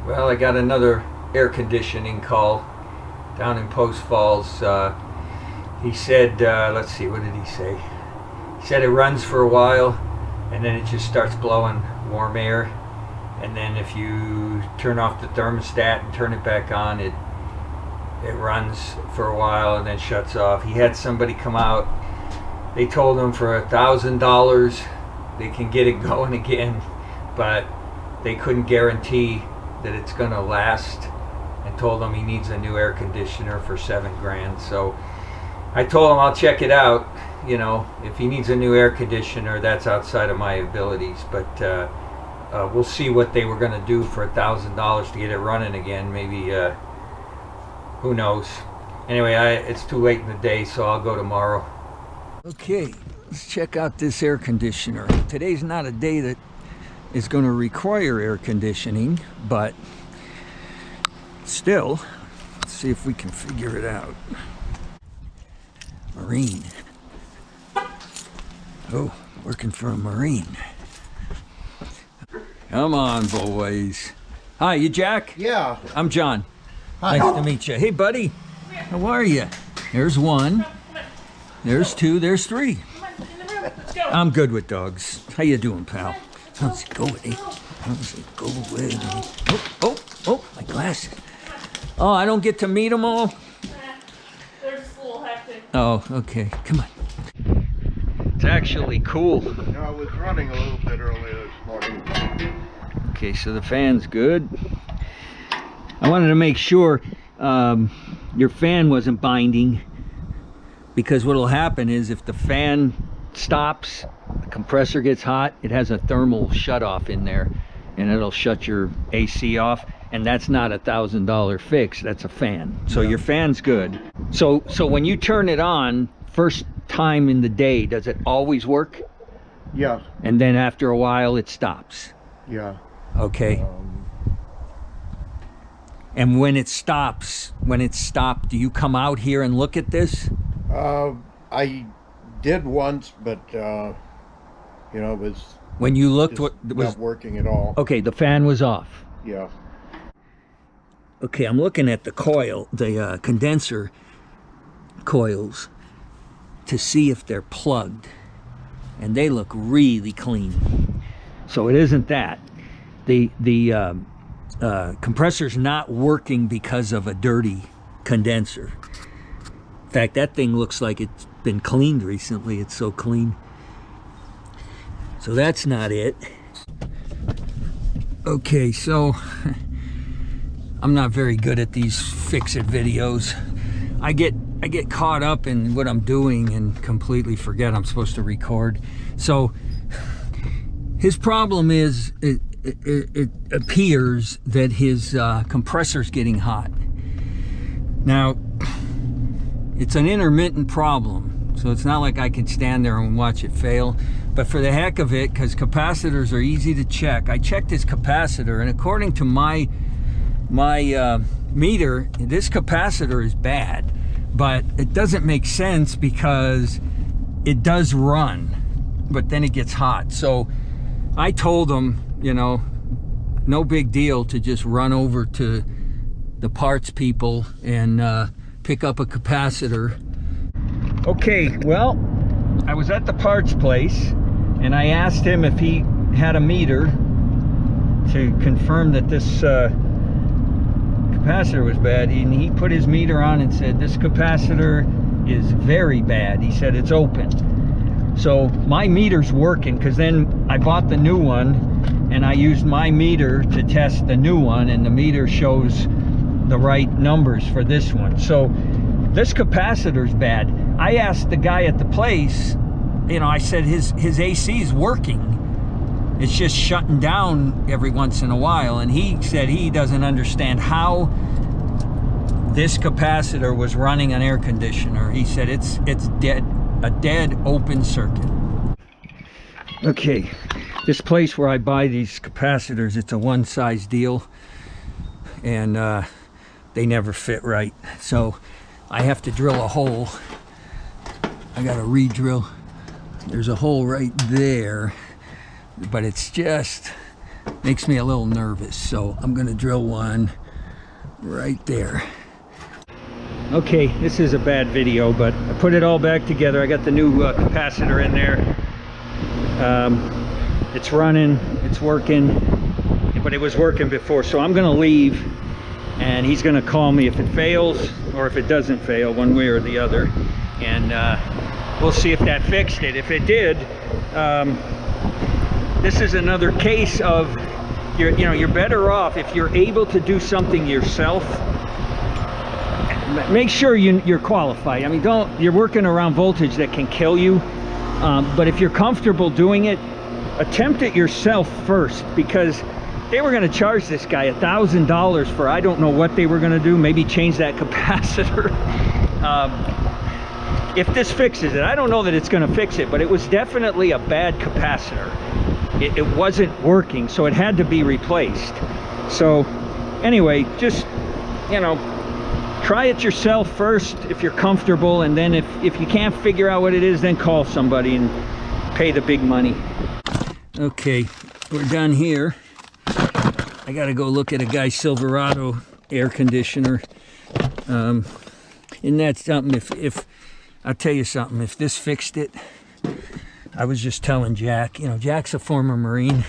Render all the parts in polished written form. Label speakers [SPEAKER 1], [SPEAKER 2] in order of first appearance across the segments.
[SPEAKER 1] Well, I got another air conditioning call down in Post Falls. He said, let's see, what did he say? He said it runs for a while and then it just starts blowing warm air. And then if you turn off the thermostat and turn it back on, it runs for a while and then shuts off. He had somebody come out. They told him for $1,000 they can get it going again, but they couldn't guarantee that it's going to last, and told him he needs a new air conditioner for $7,000. So I told him I'll check it out. You know, if he needs a new air conditioner, that's outside of my abilities, but we'll see what they were going to do for $1,000 to get it running again. Maybe who knows. Anyway, it's too late in the day, so I'll go tomorrow. Okay, let's check out this air conditioner. Today's not a day that is going to require air conditioning, but still, let's see if we can figure it out. Marine. Oh, working for a Marine. Come on, boys. Hi, you Jack?
[SPEAKER 2] Yeah.
[SPEAKER 1] I'm John.
[SPEAKER 2] Hi.
[SPEAKER 1] Nice to meet you. Hey, buddy. How are you? There's one. There's two. There's three. I'm good with dogs. How you doing, pal? How's it going? How's it going? Oh, my glasses. Oh, I don't get to meet them all?
[SPEAKER 3] They're just a little hectic.
[SPEAKER 1] Oh, okay. Come on. It's actually cool.
[SPEAKER 2] No, I was running a little bit earlier this morning.
[SPEAKER 1] Okay, so the fan's good. I wanted to make sure your fan wasn't binding, because what will happen is if the fan stops, the compressor gets hot, it has a thermal shutoff in there and it'll shut your AC off, and that's not $1,000 fix, that's a fan. So your fan's good. So when you turn it on first time in the day, does it always work?
[SPEAKER 2] Yeah.
[SPEAKER 1] And then after a while it stops?
[SPEAKER 2] Yeah.
[SPEAKER 1] Okay. And when it stops, when it's stopped, do you come out here and look at this?
[SPEAKER 2] I did once, but you know, it was
[SPEAKER 1] When you looked,
[SPEAKER 2] just
[SPEAKER 1] what was
[SPEAKER 2] not working at all.
[SPEAKER 1] okay? The fan was off.
[SPEAKER 2] Yeah.
[SPEAKER 1] Okay, I'm looking at the coil, the condenser coils, to see if they're plugged, and they look really clean. So it isn't that. The compressor's not working because of a dirty condenser. In fact, that thing looks like it's been cleaned recently. It's so clean. So that's not it. Okay, so I'm not very good at these fix-it videos. I get caught up in what I'm doing and completely forget I'm supposed to record. So his problem is it appears that his compressor's getting hot. Now, it's an intermittent problem, so it's not like I can stand there and watch it fail. But for the heck of it, because capacitors are easy to check, I checked his capacitor, and according to my meter, this capacitor is bad. But it doesn't make sense because it does run, but then it gets hot. So I told him, you know, no big deal to just run over to the parts people and pick up a capacitor. Okay, well, I was at the parts place and I asked him if he had a meter to confirm that this capacitor was bad, and he put his meter on and said this capacitor is very bad. He said it's open. So my meter's working, because then I bought the new one and I used my meter to test the new one, and the meter shows the right numbers for this one. So this capacitor's bad. I asked the guy at the place, you know, I said his AC is working, it's just shutting down every once in a while, and he said he doesn't understand how this capacitor was running an air conditioner. He said it's dead, a dead open circuit. Okay, this place where I buy these capacitors, it's a one-size deal, and they never fit right, so I have to drill a hole. I gotta re-drill. There's a hole right there, but it's just makes me a little nervous. So I'm gonna drill one right there. Okay, this is a bad video, but I put it all back together. I got the new capacitor in there. It's running, it's working, but it was working before. So I'm gonna leave, and he's gonna call me if it fails or if it doesn't fail, one way or the other. And we'll see if that fixed it. If it did, this is another case of you're better off if you're able to do something yourself. Make sure you're qualified. I mean, you're working around voltage that can kill you, but if you're comfortable doing it, attempt it yourself first, because they were going to charge this guy $1,000 for I don't know what they were going to do, maybe change that capacitor. If this fixes it, I don't know that it's going to fix it, but it was definitely a bad capacitor. It wasn't working, so it had to be replaced. So anyway, just, you know, try it yourself first if you're comfortable, and then if you can't figure out what it is, then call somebody and pay the big money. Okay, we're done here. I gotta go look at a guy's Silverado air conditioner. Isn't that something? If I'll tell you something, if this fixed it, I was just telling Jack, you know, Jack's a former Marine.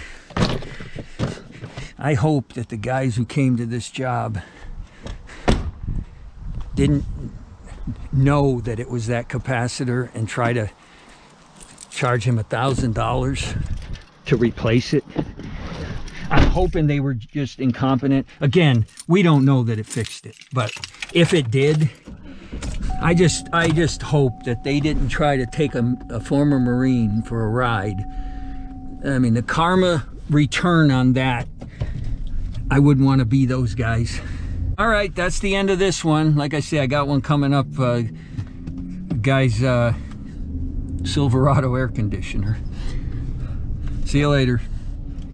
[SPEAKER 1] I hope that the guys who came to this job didn't know that it was that capacitor and try to charge him $1,000 to replace it. I'm hoping they were just incompetent. Again, we don't know that it fixed it, but if it did, I just hope that they didn't try to take a former Marine for a ride. I mean, the karma return on that, I wouldn't want to be those guys. All right, that's the end of this one. Like I say, I got one coming up, guy's Silverado air conditioner. See you later.